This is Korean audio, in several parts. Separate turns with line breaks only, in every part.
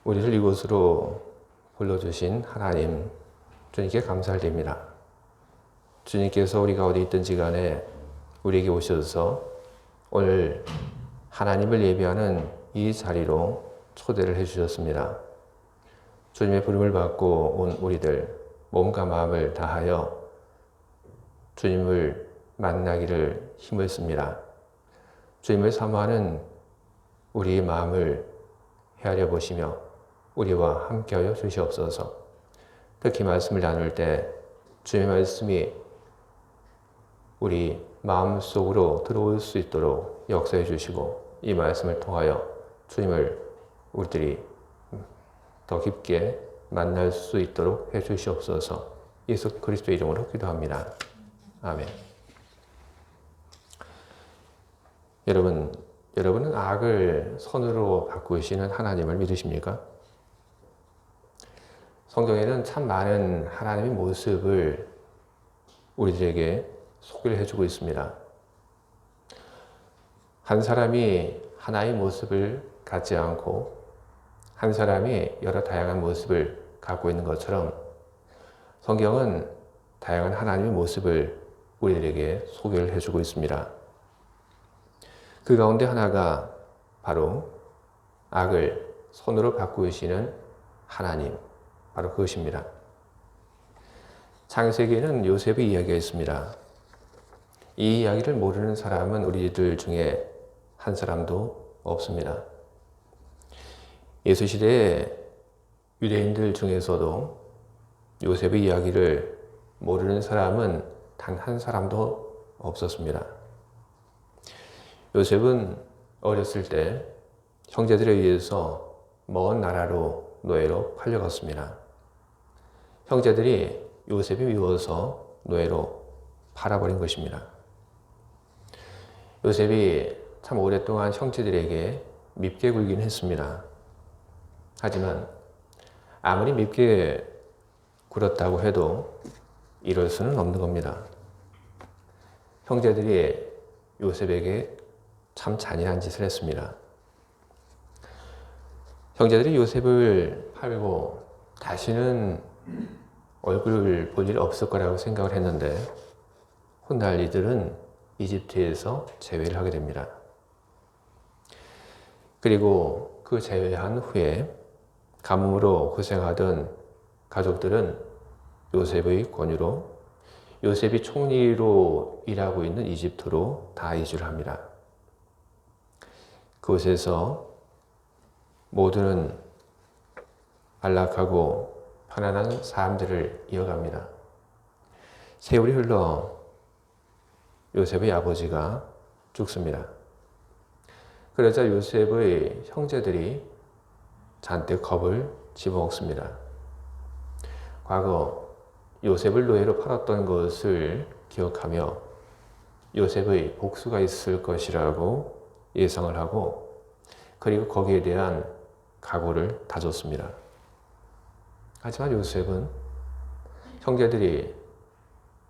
우리를 이곳으로 불러주신 하나님, 주님께 감사드립니다. 주님께서 우리가 어디 있든지 간에 우리에게 오셔서 오늘 하나님을 예배하는 이 자리로 초대를 해주셨습니다. 주님의 부름을 받고 온 우리들 몸과 마음을 다하여 주님을 만나기를 힘을 씁니다. 주님을 사모하는 우리의 마음을 헤아려 보시며 우리와 함께하여 주시옵소서. 특히 말씀을 나눌 때 주님의 말씀이 우리 마음속으로 들어올 수 있도록 역사해 주시고 이 말씀을 통하여 주님을 우리들이 더 깊게 만날 수 있도록 해 주시옵소서. 예수 그리스도의 이름으로 기도합니다. 아멘. 여러분은 악을 선으로 바꾸시는 하나님을 믿으십니까? 성경에는 참 많은 하나님의 모습을 우리들에게 소개를 해주고 있습니다. 한 사람이 하나의 모습을 갖지 않고 한 사람이 여러 다양한 모습을 갖고 있는 것처럼 성경은 다양한 하나님의 모습을 우리들에게 소개를 해주고 있습니다. 그 가운데 하나가 바로 악을 선으로 바꾸시는 하나님, 바로 그것입니다. 창세기에는 요셉의 이야기가 있습니다. 이 이야기를 모르는 사람은 우리들 중에 한 사람도 없습니다. 예수시대의 유대인들 중에서도 요셉의 이야기를 모르는 사람은 단 한 사람도 없었습니다. 요셉은 어렸을 때 형제들에 의해서 먼 나라로 노예로 팔려갔습니다. 형제들이 요셉이 미워서 노예로 팔아버린 것입니다. 요셉이 참 오랫동안 형제들에게 밉게 굴긴 했습니다. 하지만 아무리 밉게 굴었다고 해도 이럴 수는 없는 겁니다. 형제들이 요셉에게 참 잔인한 짓을 했습니다. 형제들이 요셉을 팔고 다시는 얼굴을 볼 일 없을 거라고 생각을 했는데 훗날 이들은 이집트에서 제외를 하게 됩니다. 그리고 그 제외한 후에 가뭄으로 고생하던 가족들은 요셉의 권유로 요셉이 총리로 일하고 있는 이집트로 다 이주를 합니다. 그곳에서 모두는 안락하고 편안한 삶들을 이어갑니다. 세월이 흘러 요셉의 아버지가 죽습니다. 그러자 요셉의 형제들이 잔뜩 겁을 집어먹습니다. 과거 요셉을 노예로 팔았던 것을 기억하며 요셉의 복수가 있을 것이라고 예상을 하고 그리고 거기에 대한 각오를 다졌습니다. 하지만 요셉은 형제들이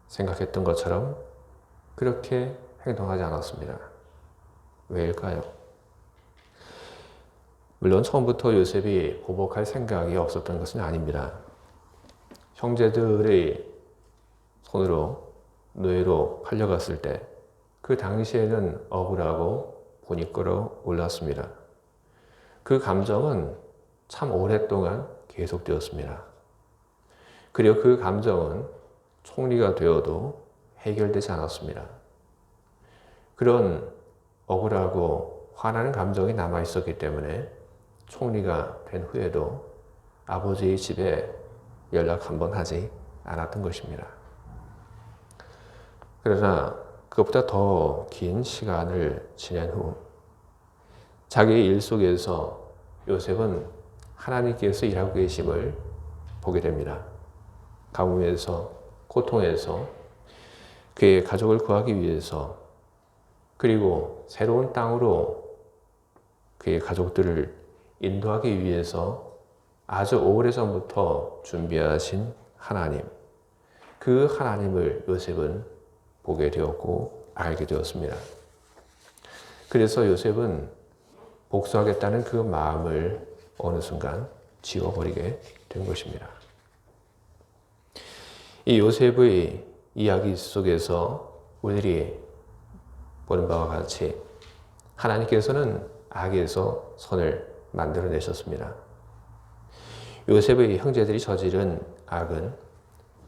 생각했던 것처럼 그렇게 행동하지 않았습니다. 왜일까요? 물론 처음부터 요셉이 보복할 생각이 없었던 것은 아닙니다. 형제들의 손으로 노예로 팔려갔을 때 그 당시에는 억울하고 본이 끓어올랐습니다. 그 감정은 참 오랫동안 계속되었습니다. 그리고 그 감정은 총리가 되어도 해결되지 않았습니다. 그런 억울하고 화나는 감정이 남아있었기 때문에 총리가 된 후에도 아버지의 집에 연락 한번 하지 않았던 것입니다. 그러나 그것보다 더 긴 시간을 지낸 후 자기의 일 속에서 요셉은 하나님께서 일하고 계심을 보게 됩니다. 가뭄에서 고통에서 그의 가족을 구하기 위해서 그리고 새로운 땅으로 그의 가족들을 인도하기 위해서 아주 오래전부터 준비하신 하나님, 그 하나님을 요셉은 보게 되었고 알게 되었습니다. 그래서 요셉은 복수하겠다는 그 마음을 어느 순간 지워버리게 된 것입니다. 이 요셉의 이야기 속에서 우리들이 보는 바와 같이 하나님께서는 악에서 선을 만들어내셨습니다. 요셉의 형제들이 저지른 악은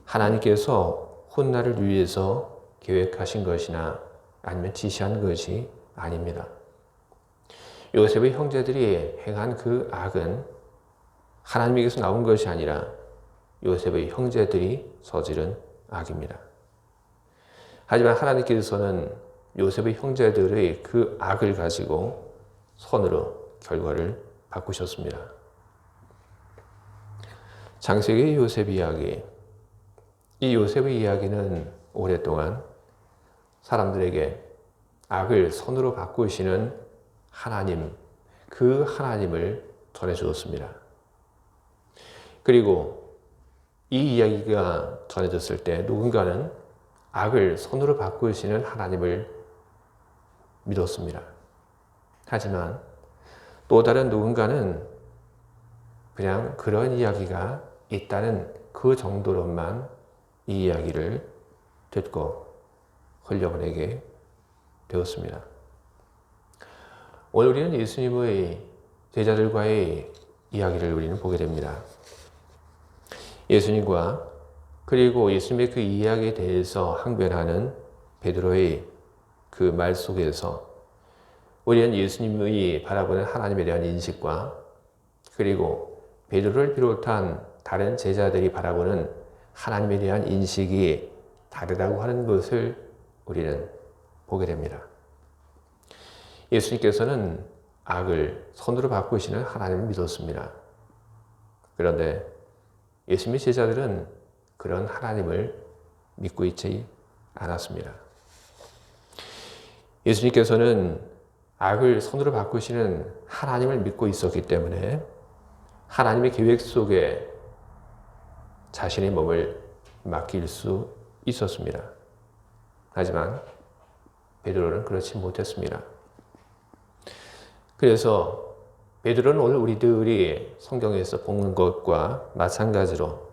하나님께서 훗날을 위해서 계획하신 것이나 아니면 지시한 것이 아닙니다. 요셉의 형제들이 행한 그 악은 하나님에게서 나온 것이 아니라 요셉의 형제들이 저지른 악입니다. 하지만 하나님께서는 요셉의 형제들의 그 악을 가지고 선으로 결과를 바꾸셨습니다. 창세기 요셉 이야기, 이 요셉의 이야기는 오랫동안 사람들에게 악을 선으로 바꾸시는 하나님, 그 하나님을 전해주었습니다. 그리고 이 이야기가 전해졌을 때 누군가는 악을 선으로 바꾸시는 하나님을 믿었습니다. 하지만 또 다른 누군가는 그냥 그런 이야기가 있다는 그 정도로만 이 이야기를 듣고 흘려보내게 되었습니다. 오늘 우리는 예수님의 제자들과의 이야기를 우리는 보게 됩니다. 예수님과 그리고 예수님의 그 이야기에 대해서 항변하는 베드로의 그 말 속에서 우리는 예수님의 바라보는 하나님에 대한 인식과 그리고 베드로를 비롯한 다른 제자들이 바라보는 하나님에 대한 인식이 다르다고 하는 것을 우리는 보게 됩니다. 예수님께서는 악을 선으로 바꾸시는 하나님을 믿었습니다. 그런데 예수님의 제자들은 그런 하나님을 믿고 있지 않았습니다. 예수님께서는 악을 선으로 바꾸시는 하나님을 믿고 있었기 때문에 하나님의 계획 속에 자신의 몸을 맡길 수 있었습니다. 하지만 베드로는 그렇지 못했습니다. 그래서 베드로는 오늘 우리들이 성경에서 본 것과 마찬가지로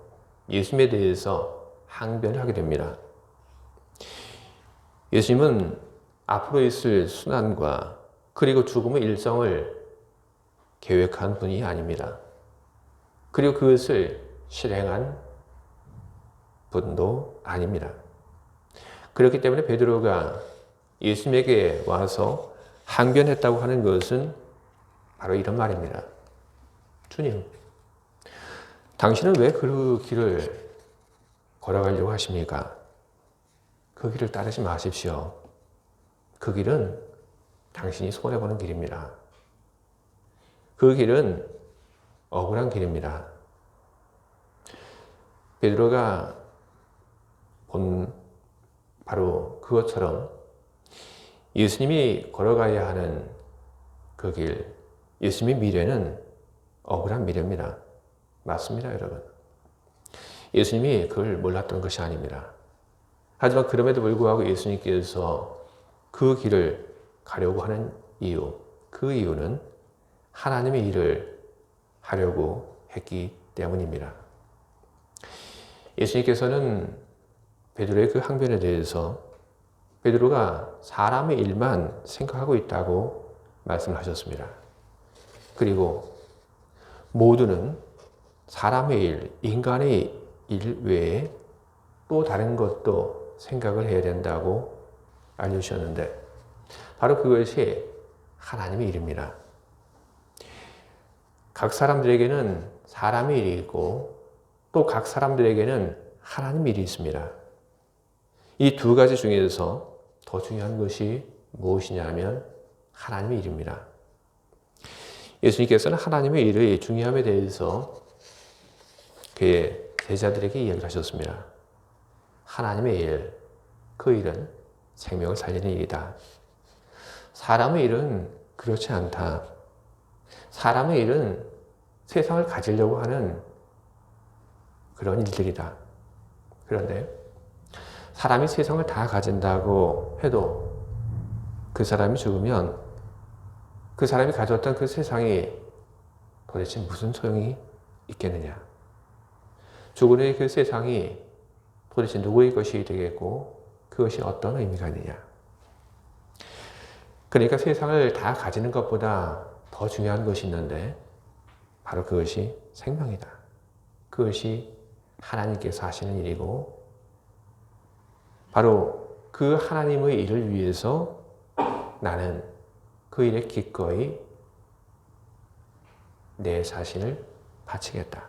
예수님에 대해서 항변을 하게 됩니다. 예수님은 앞으로 있을 순환과 그리고 죽음의 일정을 계획한 분이 아닙니다. 그리고 그것을 실행한 분도 아닙니다. 그렇기 때문에 베드로가 예수님에게 와서 항변했다고 하는 것은 바로 이런 말입니다. 주님, 당신은 왜 그 길을 걸어가려고 하십니까? 그 길을 따르지 마십시오. 그 길은 당신이 손해보는 길입니다. 그 길은 억울한 길입니다. 베드로가 본 바로 그것처럼 예수님이 걸어가야 하는 그 길, 예수님의 미래는 억울한 미래입니다. 맞습니다, 여러분. 예수님이 그걸 몰랐던 것이 아닙니다. 하지만 그럼에도 불구하고 예수님께서 그 길을 가려고 하는 이유, 그 이유는 하나님의 일을 하려고 했기 때문입니다. 예수님께서는 베드로의 그 항변에 대해서 베드로가 사람의 일만 생각하고 있다고 말씀하셨습니다. 그리고 모두는 사람의 일, 인간의 일 외에 또 다른 것도 생각을 해야 된다고 알려주셨는데 바로 그것이 하나님의 일입니다. 각 사람들에게는 사람의 일이 있고 또 각 사람들에게는 하나님의 일이 있습니다. 이 두 가지 중에서 더 중요한 것이 무엇이냐면 하나님의 일입니다. 예수님께서는 하나님의 일의 중요함에 대해서 그의 제자들에게 이야기를 하셨습니다. 하나님의 일, 그 일은 생명을 살리는 일이다. 사람의 일은 그렇지 않다. 사람의 일은 세상을 가지려고 하는 그런 일들이다. 그런데 사람이 세상을 다 가진다고 해도 그 사람이 죽으면 그 사람이 가졌던 그 세상이 도대체 무슨 소용이 있겠느냐? 죽은 후에 그 세상이 도대체 누구의 것이 되겠고 그것이 어떤 의미가 있느냐? 그러니까 세상을 다 가지는 것보다 더 중요한 것이 있는데 바로 그것이 생명이다. 그것이 하나님께서 하시는 일이고 바로 그 하나님의 일을 위해서 나는 그 일에 기꺼이 내 자신을 바치겠다.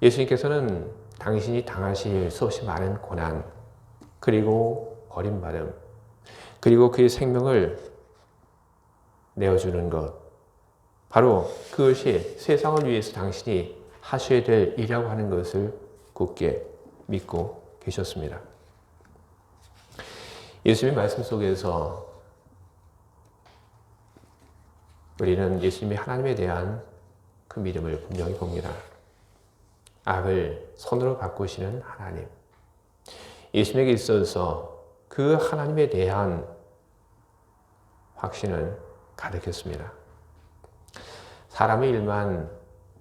예수님께서는 당신이 당하실 수없이 많은 고난 그리고 버림받음 그리고 그의 생명을 내어주는 것 바로 그것이 세상을 위해서 당신이 하셔야 될 일이라고 하는 것을 굳게 믿고 계셨습니다. 예수님의 말씀 속에서 우리는 예수님의 하나님에 대한 그 믿음을 분명히 봅니다. 악을 선으로 바꾸시는 하나님. 예수님에게 있어서 그 하나님에 대한 확신은 가득했습니다. 사람의 일만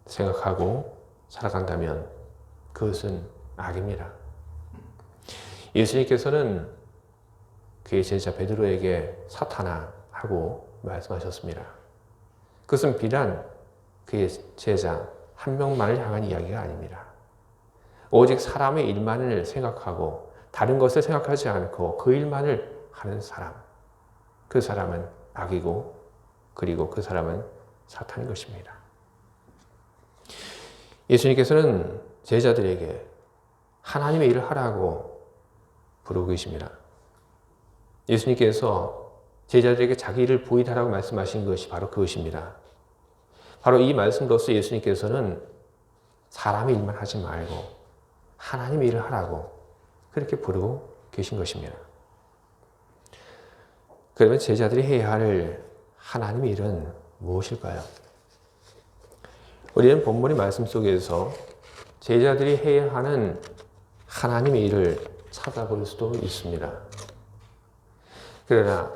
생각하고 살아간다면 그것은 악입니다. 예수님께서는 그의 제자 베드로에게 사탄아 하고 말씀하셨습니다. 그것은 비단 그의 제자 한 명만을 향한 이야기가 아닙니다. 오직 사람의 일만을 생각하고 다른 것을 생각하지 않고 그 일만을 하는 사람. 그 사람은 악이고 그리고 그 사람은 사탄인 것입니다. 예수님께서는 제자들에게 하나님의 일을 하라고 부르고 계십니다. 예수님께서 제자들에게 자기 일을 부인하라고 말씀하신 것이 바로 그것입니다. 바로 이 말씀으로써 예수님께서는 사람의 일만 하지 말고 하나님의 일을 하라고 그렇게 부르고 계신 것입니다. 그러면 제자들이 해야 할 하나님의 일은 무엇일까요? 우리는 본문의 말씀 속에서 제자들이 해야 하는 하나님의 일을 찾아볼 수도 있습니다. 그러나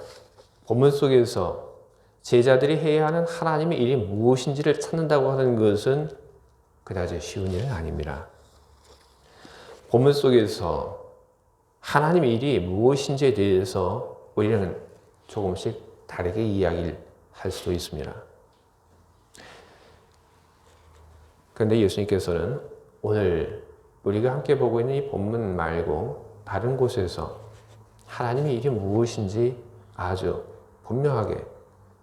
본문 속에서 제자들이 해야 하는 하나님의 일이 무엇인지를 찾는다고 하는 것은 그다지 쉬운 일은 아닙니다. 본문 속에서 하나님의 일이 무엇인지에 대해서 우리는 조금씩 다르게 이야기를 할 수도 있습니다. 그런데 예수님께서는 오늘 우리가 함께 보고 있는 이 본문 말고 다른 곳에서 하나님의 일이 무엇인지 아주 분명하게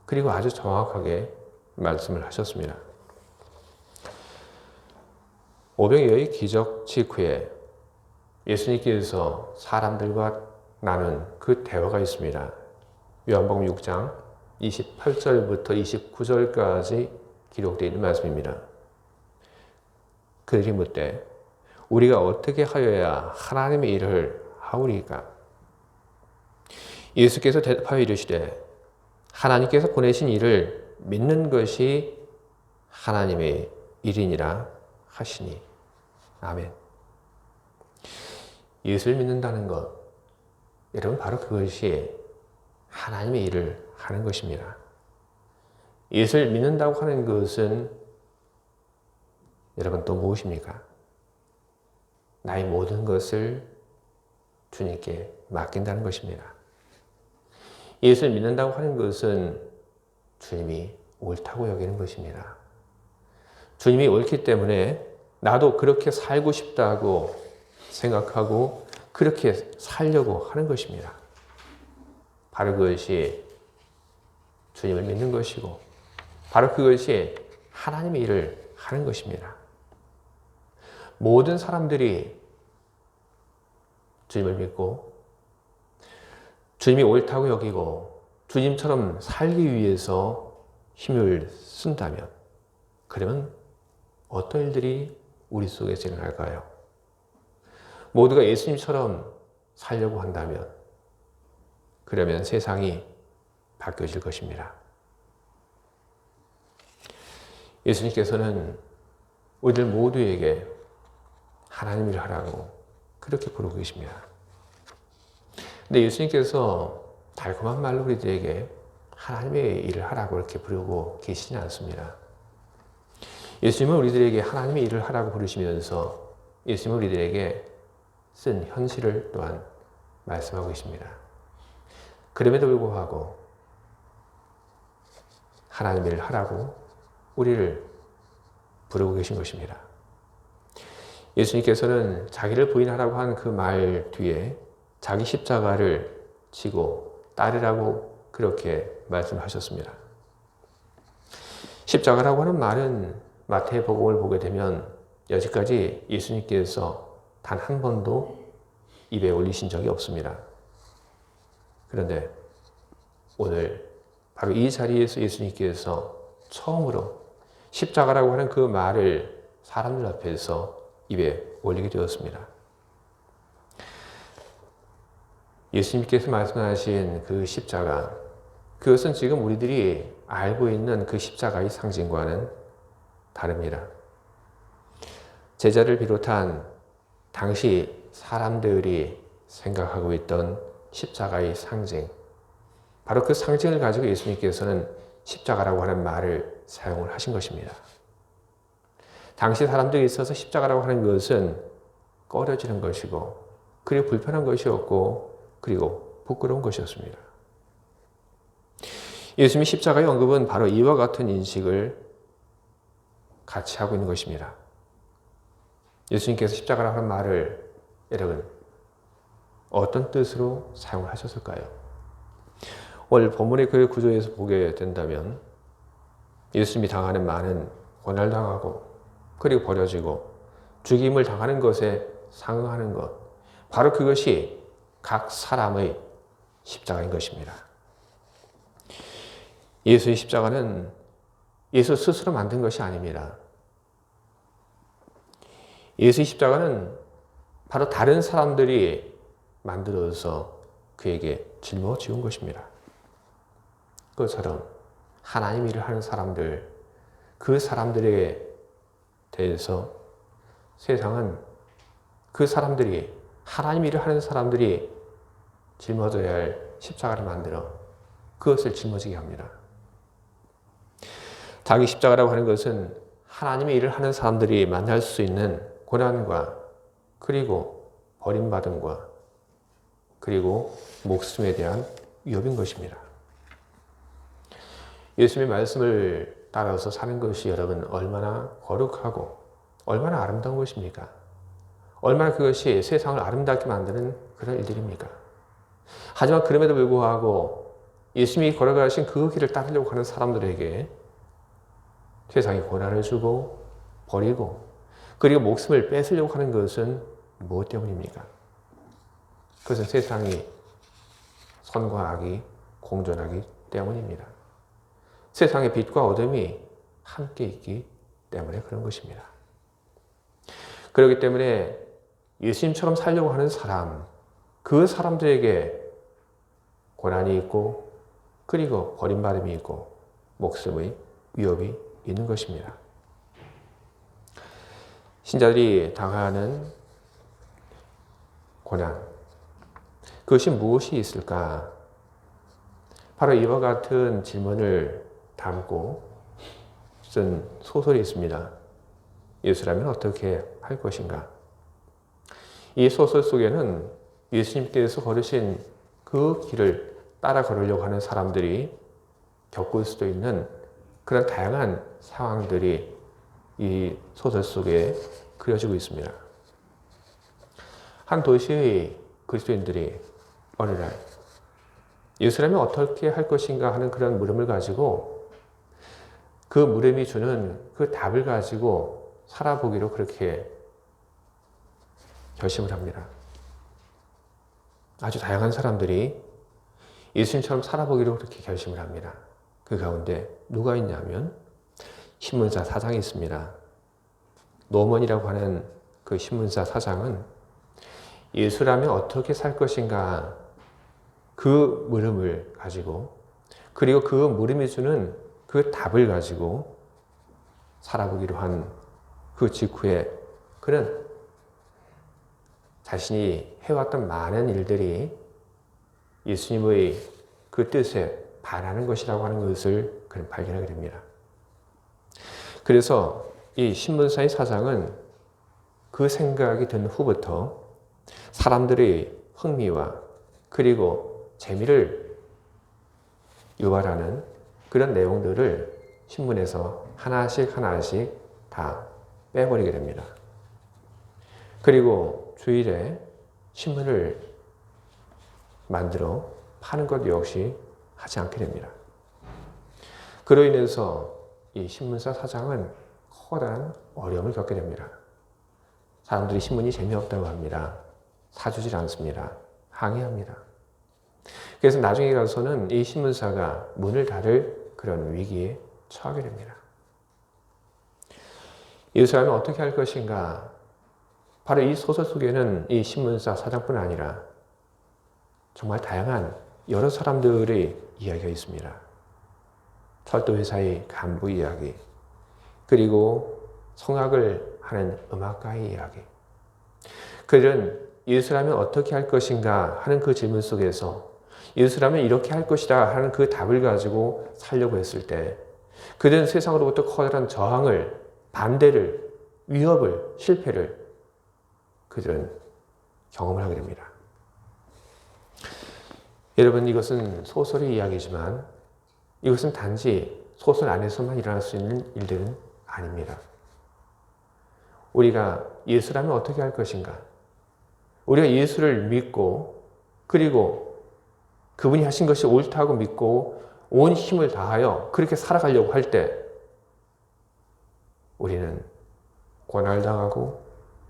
그리고 아주 정확하게 말씀을 하셨습니다. 오병이어의 기적 직후에 예수님께서 사람들과 나눈 그 대화가 있습니다. 요한복음 6장 28절부터 29절까지 기록되어 있는 말씀입니다. 그들이 묻되 우리가 어떻게 하여야 하나님의 일을 하오리까? 예수께서 대답하여 이르시되 하나님께서 보내신 일을 믿는 것이 하나님의 일이니라 하시니. 아멘. 예수를 믿는다는 것, 여러분 바로 그것이 하나님의 일을 하는 것입니다. 예수를 믿는다고 하는 것은 여러분 또 무엇입니까? 나의 모든 것을 주님께 맡긴다는 것입니다. 예수를 믿는다고 하는 것은 주님이 옳다고 여기는 것입니다. 주님이 옳기 때문에 나도 그렇게 살고 싶다고 생각하고 그렇게 살려고 하는 것입니다. 바로 그것이 주님을 믿는 것이고 바로 그것이 하나님의 일을 하는 것입니다. 모든 사람들이 주님을 믿고 주님이 옳다고 여기고 주님처럼 살기 위해서 힘을 쓴다면 그러면 어떤 일들이 우리 속에서 일어날까요? 모두가 예수님처럼 살려고 한다면 그러면 세상이 바뀌어질 것입니다. 예수님께서는 우리들 모두에게 하나님 일을 하라고 그렇게 부르고 계십니다. 근데 예수님께서 달콤한 말로 우리들에게 하나님의 일을 하라고 이렇게 부르고 계시지 않습니다. 예수님은 우리들에게 하나님의 일을 하라고 부르시면서 예수님은 우리들에게 쓴 현실을 또한 말씀하고 계십니다. 그럼에도 불구하고 하나님의 일을 하라고 우리를 부르고 계신 것입니다. 예수님께서는 자기를 부인하라고 한 그 말 뒤에 자기 십자가를 지고 따르라고 그렇게 말씀하셨습니다. 십자가라고 하는 말은 마태복음을 보게 되면 여지까지 예수님께서 단 한 번도 입에 올리신 적이 없습니다. 그런데 오늘 바로 이 자리에서 예수님께서 처음으로 십자가라고 하는 그 말을 사람들 앞에서 입에 올리게 되었습니다. 예수님께서 말씀하신 그 십자가, 그것은 지금 우리들이 알고 있는 그 십자가의 상징과는 다릅니다. 제자를 비롯한 당시 사람들이 생각하고 있던 십자가의 상징, 바로 그 상징을 가지고 예수님께서는 십자가라고 하는 말을 사용을 하신 것입니다. 당시 사람들이 있어서 십자가라고 하는 것은 꺼려지는 것이고, 그리고 불편한 것이었고, 그리고 부끄러운 것이었습니다. 예수님의 십자가의 언급은 바로 이와 같은 인식을 같이 하고 있는 것입니다. 예수님께서 십자가라고 하는 말을 여러분 어떤 뜻으로 사용하셨을까요? 오늘 본문의 그 구조에서 보게 된다면 예수님이 당하는 많은 고난을 당하고 그리고 버려지고 죽임을 당하는 것에 상응하는 것, 바로 그것이 각 사람의 십자가인 것입니다. 예수의 십자가는 예수 스스로 만든 것이 아닙니다. 예수의 십자가는 바로 다른 사람들이 만들어서 그에게 짊어지운 것입니다. 그것처럼 하나님 일을 하는 사람들, 그 사람들에 대해서 세상은 그 사람들이, 하나님 일을 하는 사람들이 짊어져야 할 십자가를 만들어 그것을 짊어지게 합니다. 자기 십자가라고 하는 것은 하나님의 일을 하는 사람들이 만날 수 있는 고난과 그리고 버림받음과 그리고 목숨에 대한 위협인 것입니다. 예수님의 말씀을 따라서 사는 것이 여러분 얼마나 거룩하고 얼마나 아름다운 것입니까? 얼마나 그것이 세상을 아름답게 만드는 그런 일들입니까? 하지만 그럼에도 불구하고 예수님이 걸어가신 그 길을 따르려고 하는 사람들에게 세상이 고난을 주고 버리고 그리고 목숨을 뺏으려고 하는 것은 무엇 때문입니까? 그것은 세상이 선과 악이 공존하기 때문입니다. 세상의 빛과 어둠이 함께 있기 때문에 그런 것입니다. 그렇기 때문에 예수님처럼 살려고 하는 사람, 그 사람들에게 고난이 있고 그리고 버림받음이 있고 목숨의 위협이 있는 것입니다. 신자들이 당하는 고난, 그것이 무엇이 있을까? 바로 이와 같은 질문을 담고 쓴 소설이 있습니다. 예수라면 어떻게 할 것인가? 이 소설 속에는 예수님께서 걸으신 그 길을 따라 걸으려고 하는 사람들이 겪을 수도 있는 그런 다양한 상황들이 이 소설 속에 그려지고 있습니다. 한 도시의 그리스도인들이 어느 날 예수라면 어떻게 할 것인가 하는 그런 물음을 가지고 그 물음이 주는 그 답을 가지고 살아보기로 그렇게 결심을 합니다. 아주 다양한 사람들이 예수님처럼 살아보기로 그렇게 결심을 합니다. 그 가운데 누가 있냐면 신문사 사장이 있습니다. 노먼이라고 하는 그 신문사 사장은 예수라면 어떻게 살 것인가 그 물음을 가지고 그리고 그 물음이 주는 그 답을 가지고 살아보기로 한 그 직후에 그는 자신이 해왔던 많은 일들이 예수님의 그 뜻에 반하는 것이라고 하는 것을 그는 발견하게 됩니다. 그래서 이 신문사의 사장은 그 생각이 든 후부터 사람들의 흥미와 그리고 재미를 유발하는 그런 내용들을 신문에서 하나씩 다 빼버리게 됩니다. 그리고 주일에 신문을 만들어 파는 것 역시 하지 않게 됩니다. 그로 인해서 이 신문사 사장은 커다란 어려움을 겪게 됩니다. 사람들이 신문이 재미없다고 합니다. 사주질 않습니다. 항의합니다. 그래서 나중에 가서는 이 신문사가 문을 닫을 그런 위기에 처하게 됩니다. 예수라면 어떻게 할 것인가? 바로 이 소설 속에는 이 신문사 사장뿐 아니라 정말 다양한 여러 사람들의 이야기가 있습니다. 철도회사의 간부 이야기, 그리고 성악을 하는 음악가의 이야기. 그들은 예수라면 어떻게 할 것인가 하는 그 질문 속에서 예수라면 이렇게 할 것이다 하는 그 답을 가지고 살려고 했을 때 그들은 세상으로부터 커다란 저항을, 반대를, 위협을, 실패를 그들은 경험을 하게 됩니다. 여러분, 이것은 소설의 이야기지만 이것은 단지 소설 안에서만 일어날 수 있는 일들은 아닙니다. 우리가 예수라면 어떻게 할 것인가? 우리가 예수를 믿고 그리고 그분이 하신 것이 옳다고 믿고 온 힘을 다하여 그렇게 살아가려고 할 때 우리는 고난을 당하고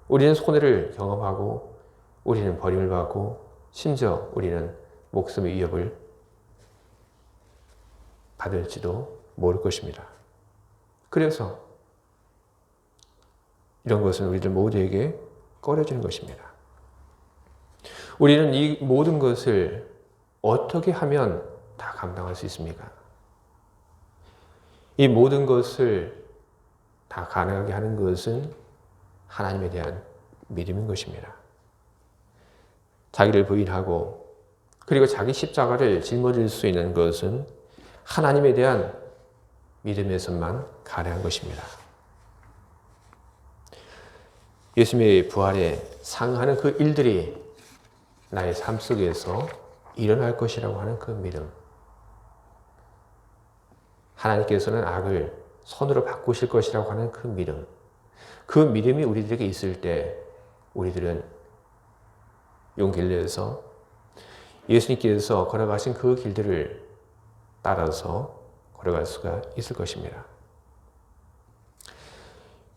우리는 손해를 경험하고 우리는 버림을 받고 심지어 우리는 목숨의 위협을 받을지도 모를 것입니다. 그래서 이런 것은 우리들 모두에게 꺼려지는 것입니다. 우리는 이 모든 것을 어떻게 하면 다 감당할 수 있습니까? 이 모든 것을 다 가능하게 하는 것은 하나님에 대한 믿음인 것입니다. 자기를 부인하고 그리고 자기 십자가를 짊어질 수 있는 것은 하나님에 대한 믿음에서만 가능한 것입니다. 예수님의 부활에 상응하는 그 일들이 나의 삶 속에서 일어날 것이라고 하는 그 믿음. 하나님께서는 악을 선으로 바꾸실 것이라고 하는 그 믿음. 그 믿음이 우리들에게 있을 때 우리들은 용기를 내서 예수님께서 걸어가신 그 길들을 따라서 걸어갈 수가 있을 것입니다.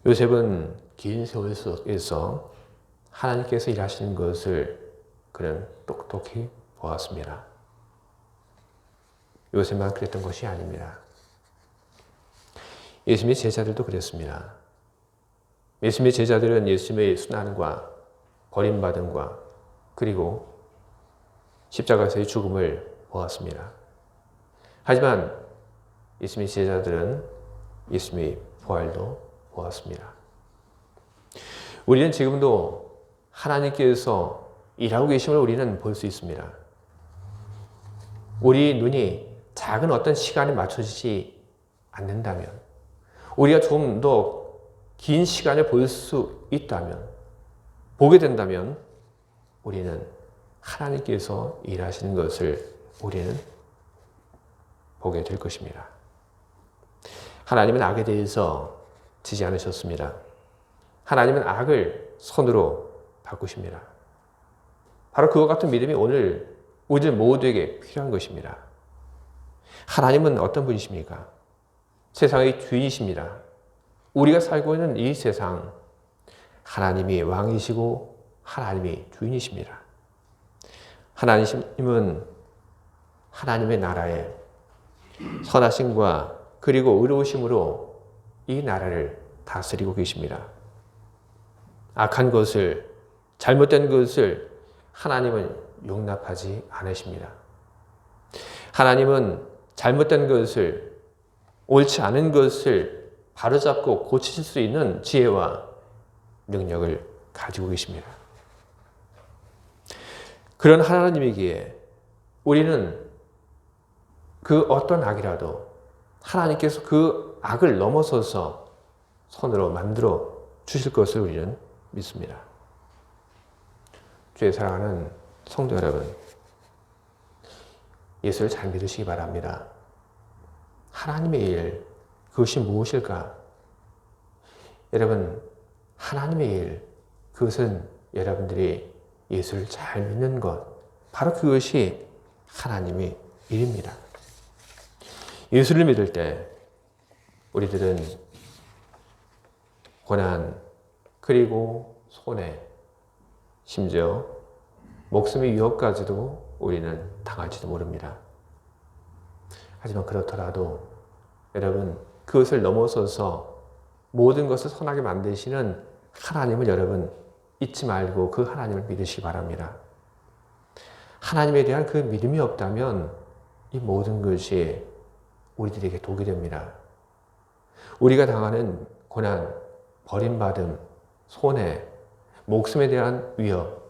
요셉은 긴 세월 속에서 하나님께서 일하시는 것을 그는 똑똑히 보았습니다. 요셉만 그랬던 것이 아닙니다. 예수님의 제자들도 그랬습니다. 예수님의 제자들은 예수님의 순환과 버림받음과 그리고 십자가에서의 죽음을 보았습니다. 하지만 예수님의 제자들은 예수님의 부활도 보았습니다. 우리는 지금도 하나님께서 일하고 계심을 우리는 볼 수 있습니다. 우리 눈이 작은 어떤 시간에 맞춰지지 않는다면, 우리가 좀 더 긴 시간을 볼 수 있다면, 보게 된다면 우리는 하나님께서 일하시는 것을 우리는 보게 될 것입니다. 하나님은 악에 대해서 지지 않으셨습니다. 하나님은 악을 선으로 바꾸십니다. 바로 그와 같은 믿음이 오늘 우리들 모두에게 필요한 것입니다. 하나님은 어떤 분이십니까? 세상의 주인이십니다. 우리가 살고 있는 이 세상, 하나님이 왕이시고 하나님이 주인이십니다. 하나님은 하나님의 나라에 선하심과 그리고 의로우심으로 이 나라를 다스리고 계십니다. 악한 것을, 잘못된 것을 하나님은 용납하지 않으십니다. 하나님은 잘못된 것을, 옳지 않은 것을 바로잡고 고칠 수 있는 지혜와 능력을 가지고 계십니다. 그런 하나님이기에 우리는 그 어떤 악이라도 하나님께서 그 악을 넘어서서 손으로 만들어 주실 것을 우리는 믿습니다. 주의 사랑하는 성도 여러분, 예수를 잘 믿으시기 바랍니다. 하나님의 일, 그것이 무엇일까? 여러분, 하나님의 일, 그것은 여러분들이 예수를 잘 믿는 것, 바로 그것이 하나님의 일입니다. 예수를 믿을 때 우리들은 고난, 그리고 손해, 심지어 목숨의 위협까지도 우리는 당할지도 모릅니다. 하지만 그렇더라도 여러분, 그것을 넘어서서 모든 것을 선하게 만드시는 하나님을 여러분 잊지 말고 그 하나님을 믿으시기 바랍니다. 하나님에 대한 그 믿음이 없다면 이 모든 것이 우리들에게 독이 됩니다. 우리가 당하는 고난, 버림받음, 손해, 목숨에 대한 위협,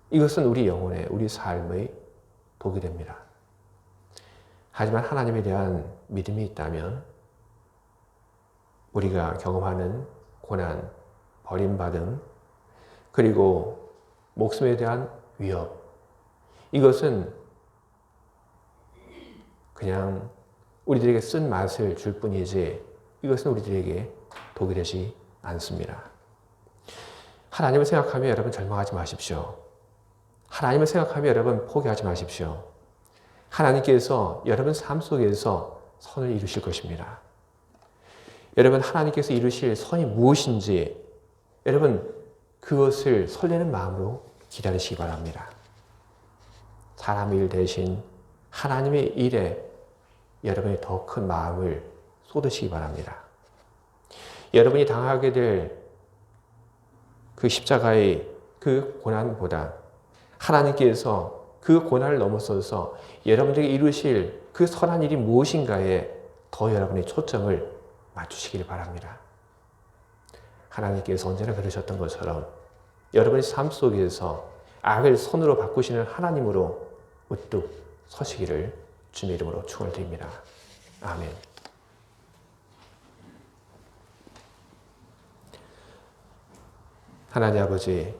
이것은 우리 영혼의, 우리 삶의 독이 됩니다. 하지만 하나님에 대한 믿음이 있다면 우리가 경험하는 고난, 버림받음, 그리고 목숨에 대한 위협, 이것은 그냥 우리들에게 쓴 맛을 줄 뿐이지 이것은 우리들에게 독이 되지 않습니다. 하나님을 생각하며 여러분 절망하지 마십시오. 하나님을 생각하며 여러분 포기하지 마십시오. 하나님께서 여러분 삶 속에서 선을 이루실 것입니다. 여러분, 하나님께서 이루실 선이 무엇인지 여러분 그것을 설레는 마음으로 기다리시기 바랍니다. 사람의 일 대신 하나님의 일에 여러분이 더 큰 마음을 쏟으시기 바랍니다. 여러분이 당하게 될 그 십자가의 그 고난보다 하나님께서 그 고난을 넘어서서 여러분들에게 이루실 그 선한 일이 무엇인가에 더 여러분의 초점을 맞추시길 바랍니다. 하나님께서 언제나 그러셨던 것처럼 여러분의 삶 속에서 악을 선으로 바꾸시는 하나님으로 우뚝 서시기를 주님의 이름으로 축원드립니다. 아멘. 하나님 아버지,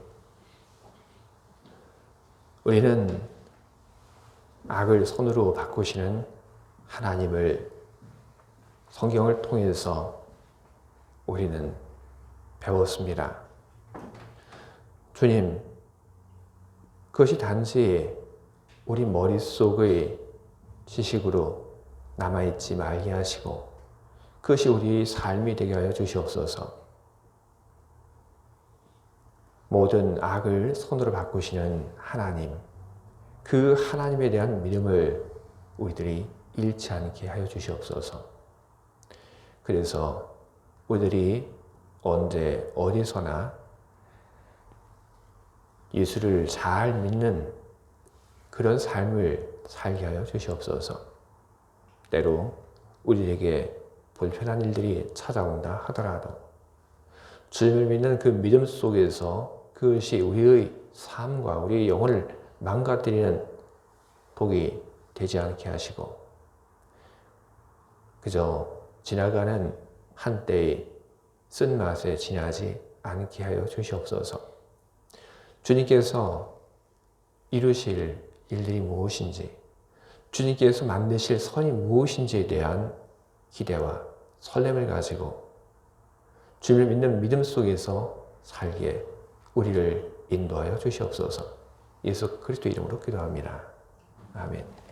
우리는 악을 선으로 바꾸시는 하나님을 성경을 통해서 우리는 배웠습니다. 주님, 그것이 단지 우리 머릿속의 지식으로 남아있지 말게 하시고 그것이 우리 삶이 되게 하여 주시옵소서. 모든 악을 선으로 바꾸시는 하나님, 그 하나님에 대한 믿음을 우리들이 잃지 않게 하여 주시옵소서. 그래서 우리들이 언제 어디서나 예수를 잘 믿는 그런 삶을 살게 하여 주시옵소서. 때로 우리에게 불편한 일들이 찾아온다 하더라도 주님을 믿는 그 믿음 속에서 그것이 우리의 삶과 우리의 영혼을 망가뜨리는 독이 되지 않게 하시고 그저 지나가는 한때의 쓴맛에 지나지 않게 하여 주시옵소서. 주님께서 이루실 일들이 무엇인지, 주님께서 만드실 선이 무엇인지에 대한 기대와 설렘을 가지고 주님을 믿는 믿음 속에서 살기에 우리를 인도하여 주시옵소서. 예수 그리스도 이름으로 기도합니다. 아멘.